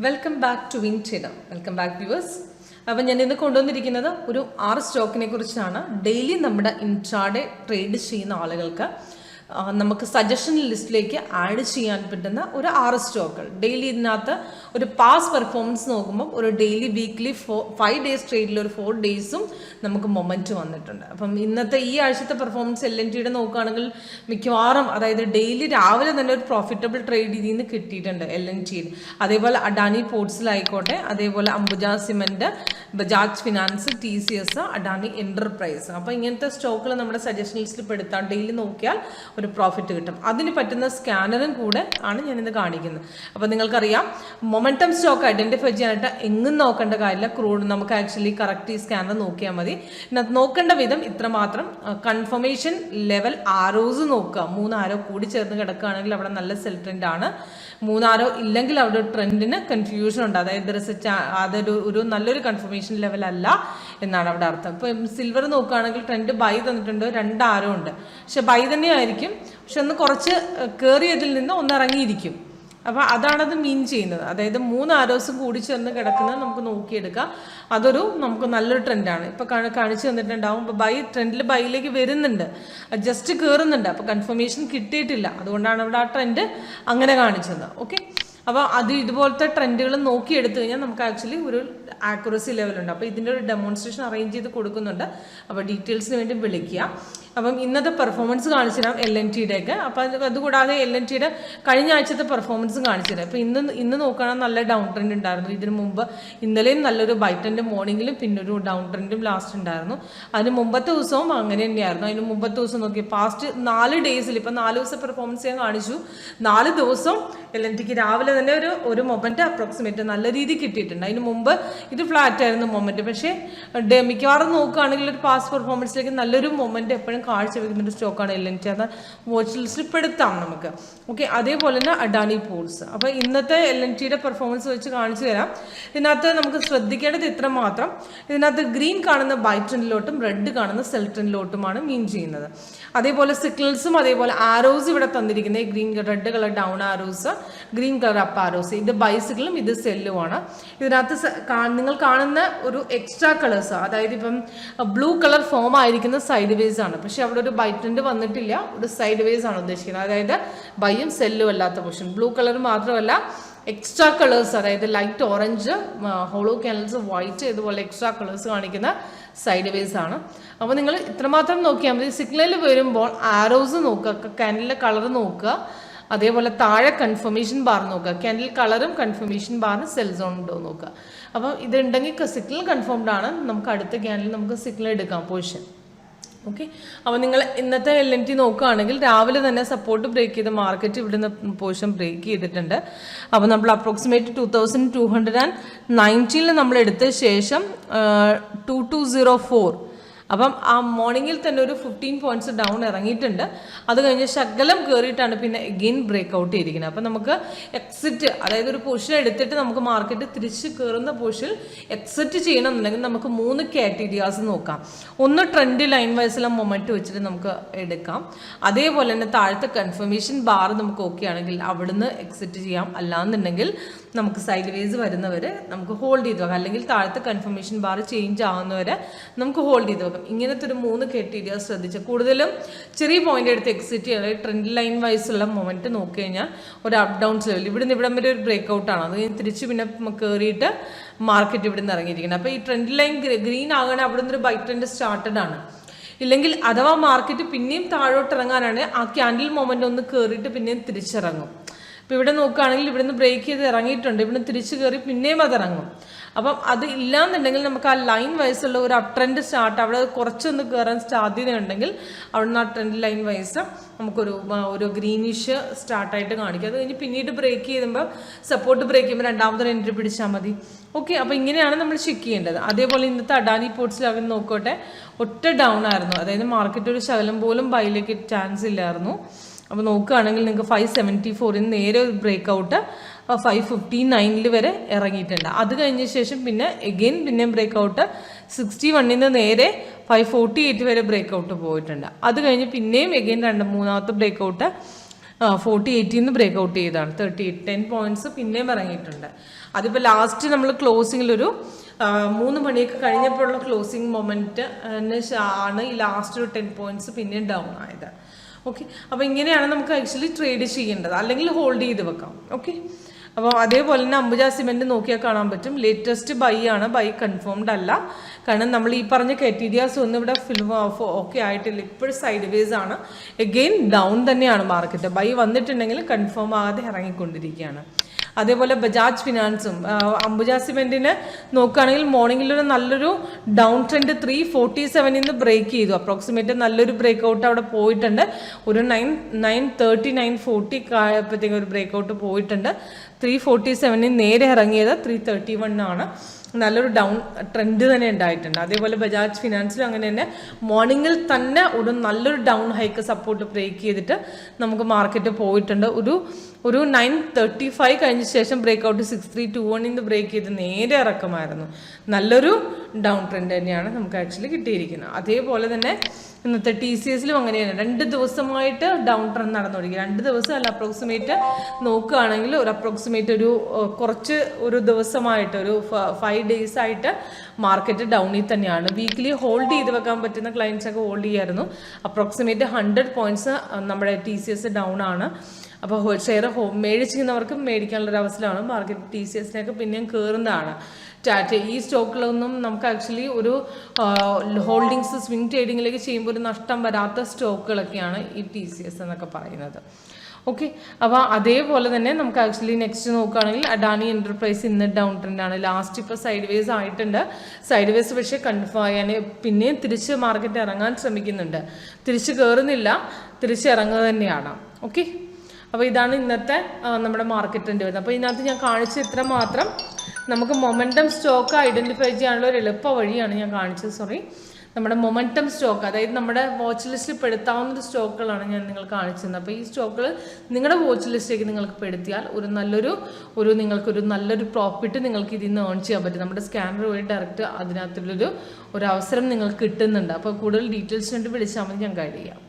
Welcome back to WinTrader. Welcome back viewers. അപ്പം ഞാൻ ഇന്ന് കൊണ്ടുവന്നിരിക്കുന്നത് ഒരു 6 സ്റ്റോക്കിനെ കുറിച്ചാണ്. ഡെയിലി നമ്മുടെ ഇൻട്രാഡേ ട്രേഡ് ചെയ്യുന്ന ആളുകൾക്ക് നമുക്ക് സജഷൻ ലിസ്റ്റിലേക്ക് ആഡ് ചെയ്യാൻ പറ്റുന്ന ഒരു 6 സ്റ്റോക്കുകൾ. ഡെയിലി ഇതിനകത്ത് ഒരു പാസ് പെർഫോമൻസ് നോക്കുമ്പോൾ ഒരു ഡെയിലി വീക്ക്ലി 5 ഡേയ്സ് ട്രേഡിൽ ഒരു 4 ഡേയ്സും നമുക്ക് മൊമെൻറ്റ് വന്നിട്ടുണ്ട്. അപ്പം ഇന്നത്തെ ഈ ആഴ്ചത്തെ പെർഫോമൻസ് LNTയുടെ നോക്കുകയാണെങ്കിൽ മിക്കവാറും അതായത് ഡെയിലി രാവിലെ തന്നെ ഒരു പ്രോഫിറ്റബിൾ ട്രേഡ് ഇതിൽ നിന്ന് കിട്ടിയിട്ടുണ്ട് LNTയിൽ. അതേപോലെ അഡാനി പോർട്സിലായിക്കോട്ടെ, അതേപോലെ Ambuja cement, Bajaj finance, TCS, Adani enterprise. അപ്പോൾ ഇങ്ങനത്തെ സ്റ്റോക്കുകൾ നമ്മുടെ സജഷൻ ലിസ്റ്റിൽ പെടുത്താൻ ഡെയിലി നോക്കിയാൽ ഒരു പ്രോഫിറ്റ് കിട്ടും. അതിന് പറ്റുന്ന സ്കാനറും കൂടെ ആണ് ഞാനിന്ന് കാണിക്കുന്നത്. അപ്പോൾ നിങ്ങൾക്കറിയാം മൊമെൻറ്റം സ്റ്റോക്ക് ഐഡൻറ്റിഫൈ ചെയ്യാനായിട്ട് എങ്ങും നോക്കേണ്ട കാര്യമില്ല. ക്രൂഡ് നമുക്ക് ആക്ച്വലി കറക്റ്റ് ഈ സ്കാനർ നോക്കിയാൽ മതി. ഇതിനകത്ത് നോക്കേണ്ട വിധം ഇത്രമാത്രം. കൺഫർമേഷൻ ലെവൽ ആരോസ് നോക്കുക. 3 ആരോ കൂടി ചേർന്ന് കിടക്കുകയാണെങ്കിൽ അവിടെ നല്ല സെൽ ട്രെൻഡ് ആണ്. 3 ആരോ ഇല്ലെങ്കിൽ അവിടെ ട്രെൻഡിന് കൺഫ്യൂഷൻ ഉണ്ട്. അതായത് അതൊരു നല്ലൊരു കൺഫർമേഷൻ ലെവൽ അല്ല എന്നാണ് അവിടെ അർത്ഥം. ഇപ്പം സിൽവർ നോക്കുകയാണെങ്കിൽ ട്രെൻഡ് ബൈ തന്നിട്ടുണ്ട്, 2 ആരോ ഉണ്ട്. പക്ഷെ ബൈ തന്നെയായിരിക്കും, പക്ഷെ ഒന്ന് കുറച്ച് കയറിയതിൽ നിന്ന് ഒന്ന് ഇറങ്ങിയിരിക്കും. അപ്പോൾ അതാണത് മീൻ ചെയ്യുന്നത്. അതായത് 3 ആരോസും കൂടി ചേർന്ന് കിടക്കുന്നത് നമുക്ക് നോക്കിയെടുക്കാം. അതൊരു നമുക്ക് നല്ലൊരു ട്രെൻഡാണ്. ഇപ്പോൾ കാണിച്ചു തന്നിട്ടുണ്ടാവും. ഇപ്പോൾ ട്രെൻഡിൽ ബൈയിലേക്ക് വരുന്നുണ്ട്, ജസ്റ്റ് കയറുന്നുണ്ട്. അപ്പോൾ കൺഫർമേഷൻ കിട്ടിയിട്ടില്ല, അതുകൊണ്ടാണ് അവിടെ ആ ട്രെൻഡ് അങ്ങനെ കാണിച്ചത്. ഓക്കെ, അപ്പോൾ അത് ഇതുപോലത്തെ ട്രെൻഡുകൾ നോക്കിയെടുത്തു കഴിഞ്ഞാൽ നമുക്ക് ആക്ച്വലി ഒരു ആക്യുറസി ലെവലുണ്ട്. അപ്പോൾ ഇതിൻ്റെ ഒരു ഡെമോൺസ്ട്രേഷൻ അറേഞ്ച് ചെയ്ത് കൊടുക്കുന്നുണ്ട്. അപ്പോൾ ഡീറ്റെയിൽസിന് വേണ്ടി വിളിക്കുക. അപ്പം ഇന്നത്തെ പെർഫോമൻസ് കാണിച്ചു തരാം LNTയുടെയൊക്കെ. അപ്പോൾ അതുകൂടാതെ LNTയുടെ കഴിഞ്ഞ ആഴ്ചത്തെ പെർഫോമൻസും കാണിച്ചു തരാം. അപ്പോൾ ഇന്ന് നോക്കുകയാണെങ്കിൽ നല്ല ഡൗൺ ട്രെൻഡ് ഉണ്ടായിരുന്നു. ഇതിന് മുമ്പ് ഇന്നലെയും നല്ലൊരു ബൈ ട്രെൻഡ് മോർണിംഗിലും പിന്നെ ഒരു ഡൗൺ ട്രെൻഡും ലാസ്റ്റ് ഉണ്ടായിരുന്നു. അതിന് മുമ്പത്തെ ദിവസവും അങ്ങനെ തന്നെയായിരുന്നു. അതിന് മുമ്പത്തെ ദിവസം നോക്കി പാസ്റ്റ് 4 ഡേയ്സിൽ ഇപ്പം 4 ദിവസം പെർഫോമൻസ് ഞാൻ കാണിച്ചു. 4 ദിവസം LNTക്ക് രാവിലെ തന്നെ ഒരു മൊമെൻറ്റ് അപ്രോക്സിമേറ്റ് നല്ല രീതിയിൽ കിട്ടിയിട്ടുണ്ട്. അതിന് മുമ്പ് ഇത് ഫ്ലാറ്റ് ആയിരുന്നു മൊമെൻറ്റ്. പക്ഷേ മിക്കവാറും നോക്കുകയാണെങ്കിൽ ഒരു പാസ്റ്റ് പെർഫോമൻസിലേക്ക് നല്ലൊരു മൊമെൻറ്റ് എപ്പോഴും കാഴ്ചവെക്കുന്നൊരു സ്റ്റോക്കാണ് LNT. അത് വാച്ച് ലിസ്റ്റിൽ പെടുത്താം നമുക്ക്. ഓക്കെ, അതേപോലെ തന്നെ അഡാനി പോർട്സ്. അപ്പോൾ ഇന്നത്തെ LNTയുടെ പെർഫോമൻസ് വെച്ച് കാണിച്ചു തരാം. ഇതിനകത്ത് നമുക്ക് ശ്രദ്ധിക്കേണ്ടത് ഇത്ര മാത്രം. ഇതിനകത്ത് ഗ്രീൻ കാണുന്ന ബൈ ട്രെൻഡിലോട്ടും റെഡ് കാണുന്ന സെൽ ട്രെൻഡിലോട്ടുമാണ് മീൻ ചെയ്യുന്നത്. അതേപോലെ സിഗ്നൽസും അതേപോലെ ആരോസ് ഇവിടെ തന്നിരിക്കുന്നത് green red colour down arrows, green colour up arrows. ഇത് ബൈസിക്കിളും ഇത് സെല്ലുമാണ്. ഇതിനകത്ത് നിങ്ങൾ കാണുന്ന ഒരു എക്സ്ട്രാ കളേഴ്സ്, അതായത് ഇപ്പം ബ്ലൂ കളർ ഫോം ആയിരിക്കുന്ന സൈഡ് വേസ് ആണ്. പക്ഷെ അവിടെ ഒരു ബൈ ട്രെൻഡ് വന്നിട്ടില്ല, ഒരു സൈഡ് വേസ് ആണ് ഉദ്ദേശിക്കുന്നത്. അതായത് ബൈയും സെല്ലും അല്ലാത്ത പൊസിഷൻ. ബ്ലൂ കളർ മാത്രമല്ല എക്സ്ട്രാ കളേഴ്സ്, അതായത് light orange, hollow candles, white, ഇതുപോലെ എക്സ്ട്രാ കളേഴ്സ് കാണിക്കുന്ന സൈഡ് വേസ് ആണ്. അപ്പോൾ നിങ്ങൾ ഇത്രമാത്രം നോക്കിയാൽ മതി. സിഗ്നലിൽ വരുമ്പോൾ ആരോസ് നോക്കുക, ക്യാൻഡിലിൻ്റെ കളർ നോക്കുക, അതേപോലെ താഴെ കൺഫർമേഷൻ ബാർ നോക്കുക. ക്യാൻഡിൽ കളറും കൺഫർമേഷൻ ബാറിന് സെൽ സോൺ ഉണ്ടോ നോക്കുക. അപ്പോൾ ഇതുണ്ടെങ്കിൽ സിഗ്നൽ കൺഫേംഡ് ആണ്. നമുക്ക് അടുത്ത ക്യാൻഡിൽ നമുക്ക് സിഗ്നൽ എടുക്കാം പൊസിഷൻ. ഓക്കെ, അപ്പോൾ നിങ്ങൾ ഇന്നത്തെ LNT നോക്കുകയാണെങ്കിൽ രാവിലെ തന്നെ സപ്പോർട്ട് ബ്രേക്ക് ചെയ്ത് മാർക്കറ്റ് ഇവിടുന്ന് പൊസിഷൻ ബ്രേക്ക് ചെയ്തിട്ടുണ്ട്. അപ്പോൾ നമ്മൾ അപ്രോക്സിമേറ്റ് 2290 നമ്മൾ എടുത്ത ശേഷം 2204, അപ്പം ആ മോർണിംഗിൽ തന്നെ ഒരു 15 പോയിന്റ്സ് ഡൗൺ ഇറങ്ങിയിട്ടുണ്ട്. അത് കഴിഞ്ഞ് ശകലം കയറിയിട്ടാണ് പിന്നെ എഗെയിൻ ബ്രേക്ക് ഔട്ട് ചെയ്തിരിക്കുന്നത്. അപ്പം നമുക്ക് എക്സിറ്റ്, അതായത് ഒരു പൊസിഷൻ എടുത്തിട്ട് നമുക്ക് മാർക്കറ്റ് തിരിച്ച് കയറുന്ന പൊസിഷൻ എക്സിറ്റ് ചെയ്യണമെന്നുണ്ടെങ്കിൽ നമുക്ക് 3 കാറ്റഗറീസ് നോക്കാം. ഒന്ന് ട്രെൻഡ് ലൈൻ വൈസിലെ മൊമെൻറ്റ് വെച്ചിട്ട് നമുക്ക് എടുക്കാം. അതേപോലെ തന്നെ താഴത്തെ കൺഫർമേഷൻ ബാർ നമുക്ക് ഓക്കെ ആണെങ്കിൽ അവിടുന്ന് എക്സിറ്റ് ചെയ്യാം. അല്ലാന്നുണ്ടെങ്കിൽ നമുക്ക് സൈഡ് വേസ് വരുന്നവരെ നമുക്ക് ഹോൾഡ് ചെയ്ത് വെക്കാം. അല്ലെങ്കിൽ താഴത്തെ കൺഫർമേഷൻ ബാർ ചേഞ്ച് ആവുന്നവരെ നമുക്ക് ഹോൾഡ് ചെയ്ത് വെക്കാം. ഇങ്ങനത്തെ ഒരു 3 കാറ്റഗറി ശ്രദ്ധിച്ച് കൂടുതലും ചെറിയ പോയിന്റ് എടുത്ത് എക്സിറ്റ് ചെയ്യുക. ട്രെൻഡ് ലൈൻ വൈസുള്ള മൊമെൻറ്റ് നോക്കി കഴിഞ്ഞാൽ ഒരു അപ്പ് ഡൗൺ ലെവൽ ഇവിടുന്ന് ഇവിടം വരെ ഒരു ബ്രേക്ക് ഔട്ടാണ്. അത് തിരിച്ച് പിന്നെ കയറിയിട്ട് മാർക്കറ്റ് ഇവിടുന്ന് ഇറങ്ങിയിരിക്കുന്നത്. അപ്പോൾ ഈ ട്രെൻഡ് ലൈൻ ഗ്രീൻ ആകണേ അവിടുന്ന് ഒരു ബൈ ട്രെൻഡ് സ്റ്റാർട്ടഡ് ആണ്. ഇല്ലെങ്കിൽ അഥവാ മാർക്കറ്റ് പിന്നെയും താഴോട്ട് ഇറങ്ങാനാണ് ആ ക്യാൻഡിൽ മൊമെൻ്റ് ഒന്ന് കയറിയിട്ട് പിന്നെയും തിരിച്ചിറങ്ങും. ഇപ്പോൾ ഇവിടെ നോക്കുകയാണെങ്കിൽ ഇവിടുന്ന് ബ്രേക്ക് ചെയ്ത് ഇറങ്ങിയിട്ടുണ്ട്, ഇവിടുന്ന് തിരിച്ച് കയറി പിന്നെയും അത് ഇറങ്ങും. അപ്പം അത് ഇല്ലാന്നുണ്ടെങ്കിൽ നമുക്ക് ആ ലൈൻ വൈസുള്ള ഒരു അപ് ട്രെൻഡ് സ്റ്റാർട്ട് അവിടെ കുറച്ചൊന്ന് കയറാൻ സാധ്യതയുണ്ടെങ്കിൽ അവിടുന്ന് ആ ട്രെൻഡ് ലൈൻ വൈസ് നമുക്കൊരു ഗ്രീനിഷ് സ്റ്റാർട്ടായിട്ട് കാണിക്കും. അത് കഴിഞ്ഞ് പിന്നീട് ബ്രേക്ക് ചെയ്യുമ്പോൾ സപ്പോർട്ട് ബ്രേക്ക് ചെയ്യുമ്പോൾ രണ്ടാമതൊരു എൻട്രി പിടിച്ചാൽ മതി. ഓക്കെ, അപ്പോൾ ഇങ്ങനെയാണ് നമ്മൾ ചെക്ക് ചെയ്യേണ്ടത്. അതേപോലെ ഇന്നത്തെ അഡാനി പോർട്സിൽ അവർ നോക്കട്ടെ, ഒറ്റ ഡൗൺ ആയിരുന്നു. അതായത് മാർക്കറ്റ് ഒരു ശകലം പോലും ബൈയിലേക്ക് ചാൻസ് ഇല്ലായിരുന്നു. അപ്പോൾ നോക്കുകയാണെങ്കിൽ നിങ്ങൾക്ക് 574 നേരെ ഒരു ബ്രേക്ക് ഔട്ട് 559 വരെ ഇറങ്ങിയിട്ടുണ്ട്. അത് കഴിഞ്ഞ ശേഷം പിന്നെ എഗെയിൻ പിന്നെയും ബ്രേക്ക് ഔട്ട് 61 നേരെ 548 വരെ ബ്രേക്ക് ഔട്ട് പോയിട്ടുണ്ട്. അത് കഴിഞ്ഞ് പിന്നെയും എഗെയിൻ മൂന്നാമത്തെ ബ്രേക്ക് ഔട്ട് 4080 നിന്ന് ബ്രേക്ക് ഔട്ട് ചെയ്തതാണ്. 10 പോയിന്റ്സ് പിന്നെയും ഇറങ്ങിയിട്ടുണ്ട്. അതിപ്പോൾ ലാസ്റ്റ് നമ്മൾ ക്ലോസിങ്ങിലൊരു 3 മണിയൊക്കെ കഴിഞ്ഞപ്പോഴുള്ള ക്ലോസിങ് മൊമെൻറ്റ് ആണ് ഈ ലാസ്റ്റ് ഒരു 10 പോയിന്റ്സ് പിന്നെയും ഡൗൺ ആയത്. ഓക്കെ, അപ്പോൾ ഇങ്ങനെയാണ് നമുക്ക് ആക്ച്വലി ട്രേഡ് ചെയ്യേണ്ടത്, അല്ലെങ്കിൽ ഹോൾഡ് ചെയ്ത് വെക്കാം. ഓക്കെ, അപ്പോൾ അതേപോലെ തന്നെ അംബുജ സിമെൻറ്റ് നോക്കിയാൽ കാണാൻ പറ്റും. ലേറ്റസ്റ്റ് ബൈ ആണ്, ബൈ കൺഫേംഡ് അല്ല. കാരണം നമ്മൾ ഈ പറഞ്ഞ ക്രൈറ്റീരിയാസ് ഒന്നും ഇവിടെ ഓക്കെ ആയിട്ടില്ല. ഇപ്പോഴും സൈഡ് വേസ് ആണ്, എഗെയിൻ ഡൗൺ തന്നെയാണ് മാർക്കറ്റ്. ബൈ വന്നിട്ടുണ്ടെങ്കിൽ കൺഫേം ആകാതെ ഇറങ്ങിക്കൊണ്ടിരിക്കുകയാണ്. അതേപോലെ ബജാജ് ഫിനാൻസും അംബുജ സിമെൻറ്റിന് നോക്കുകയാണെങ്കിൽ മോർണിംഗിലൊരു നല്ലൊരു ഡൗൺ ട്രെൻഡ് 347 നിന്ന് ബ്രേക്ക് ചെയ്തു. അപ്രോക്സിമേറ്റ് നല്ലൊരു ബ്രേക്ക് ഔട്ട് അവിടെ പോയിട്ടുണ്ട്. ഒരു 930 940 ആയപ്പോഴത്തേക്ക് ഒരു ബ്രേക്ക് ഔട്ട് പോയിട്ടുണ്ട്. 347 നേരെ ഇറങ്ങിയത് 331 ആണ്. നല്ലൊരു ഡൗൺ ട്രെൻഡ് തന്നെ ഉണ്ടായിട്ടുണ്ട്. അതേപോലെ ബജാജ് ഫിനാൻസിലും അങ്ങനെ തന്നെ മോർണിംഗിൽ തന്നെ ഒരു നല്ലൊരു ഡൗൺ ഹൈക്ക് സപ്പോർട്ട് ബ്രേക്ക് ചെയ്തിട്ട് നമുക്ക് മാർക്കറ്റ് പോയിട്ടുണ്ട്. ഒരു 935 കഴിഞ്ഞ ശേഷം ബ്രേക്ക് ഔട്ട് 6321 നിന്ന് ബ്രേക്ക് ചെയ്ത് നേരെ ഇറക്കമായിരുന്നു. നല്ലൊരു ഡൗൺ ട്രെൻഡ് തന്നെയാണ് നമുക്ക് ആക്ച്വലി കിട്ടിയിരിക്കുന്നത്. അതേപോലെ തന്നെ ഇന്നത്തെ TCSലും അങ്ങനെയാണ്. 2 ദിവസമായിട്ട് ഡൗൺ ട്രെൻഡ് നടന്നുകൊണ്ടിരിക്കുക. 2 ദിവസം അല്ല, അപ്രോക്സിമേറ്റ് നോക്കുകയാണെങ്കിൽ ഒരു അപ്രോക്സിമേറ്റ് കുറച്ച് ഒരു ദിവസമായിട്ട് ഒരു 5 days ആയിട്ട് മാർക്കറ്റ് ഡൗണിൽ തന്നെയാണ്. വീക്കിലി ഹോൾഡ് ചെയ്ത് വെക്കാൻ പറ്റുന്ന ക്ലയൻസ് ഒക്കെ ഹോൾഡ് ചെയ്യായിരുന്നു. അപ്രോക്സിമേറ്റ് 100 പോയിന്റ്സ് നമ്മുടെ TCS ഡൗൺ ആണ്. അപ്പോൾ ഷെയർ മേടിച്ചിരിക്കുന്നവർക്ക് മേടിക്കാനുള്ളൊരു അവസരമാണ്. മാർക്കറ്റ് TCSനൊക്കെ പിന്നെയും കയറുന്നതാണ്. ടാറ്റ ഈ സ്റ്റോക്കിലൊന്നും നമുക്ക് ആക്ച്വലി ഒരു ഹോൾഡിങ്സ് സ്വിംഗ് ട്രേഡിങ്ങിലേക്ക് ചെയ്യുമ്പോൾ ഒരു നഷ്ടം വരാത്ത സ്റ്റോക്കുകളൊക്കെയാണ് ഈ TCS എന്നൊക്കെ പറയുന്നത്. ഓക്കെ, അപ്പോൾ അതേപോലെ തന്നെ നമുക്ക് ആക്ച്വലി നെക്സ്റ്റ് നോക്കുകയാണെങ്കിൽ അഡാനി എൻ്റർപ്രൈസ് ഇന്ന് ഡൗൺ ട്രെൻഡാണ്. ലാസ്റ്റ് ഇപ്പോൾ സൈഡ് വേസ് ആയിട്ടുണ്ട്. സൈഡ് വേസ് പക്ഷേ കൺഫേം ചെയ്യാൻ പിന്നെയും തിരിച്ച് മാർക്കറ്റ് ഇറങ്ങാൻ ശ്രമിക്കുന്നുണ്ട്. തിരിച്ച് കയറുന്നില്ല, തിരിച്ചിറങ്ങുക തന്നെയാണ്. ഓക്കെ, അപ്പോൾ ഇതാണ് ഇന്നത്തെ നമ്മുടെ മാർക്കറ്റിൻ്റെ വരുന്നത്. അപ്പോൾ ഇതിനകത്ത് ഞാൻ കാണിച്ച ഇത്ര മാത്രം നമുക്ക് മൊമെൻറ്റം സ്റ്റോക്ക് ഐഡൻറ്റിഫൈ ചെയ്യാനുള്ള ഒരു എളുപ്പ വഴിയാണ് ഞാൻ കാണിച്ചത്. നമ്മുടെ മൊമെൻറ്റം സ്റ്റോക്ക്, അതായത് നമ്മുടെ വാച്ച് ലിസ്റ്റിൽ പെടുത്താവുന്ന സ്റ്റോക്കുകളാണ് ഞാൻ നിങ്ങൾക്ക് കാണിച്ചത്. അപ്പോൾ ഈ സ്റ്റോക്കുകൾ നിങ്ങളുടെ വാച്ച് ലിസ്റ്റിലേക്ക് നിങ്ങൾക്ക് പെടുത്തിയാൽ നിങ്ങൾക്കൊരു നല്ലൊരു പ്രോഫിറ്റ് നിങ്ങൾക്ക് ഇതിൽ നിന്ന് ഏൺ ചെയ്യാൻ പറ്റും. നമ്മുടെ സ്കാനർ വഴി ഡയറക്റ്റ് അതിനകത്തുള്ളൊരു അവസരം നിങ്ങൾക്ക് കിട്ടുന്നുണ്ട്. അപ്പോൾ കൂടുതൽ ഡീറ്റെയിൽസിന് വേണ്ടി വിളിച്ചാൽ മതി, ഞാൻ ഗൈഡ് ചെയ്യാം.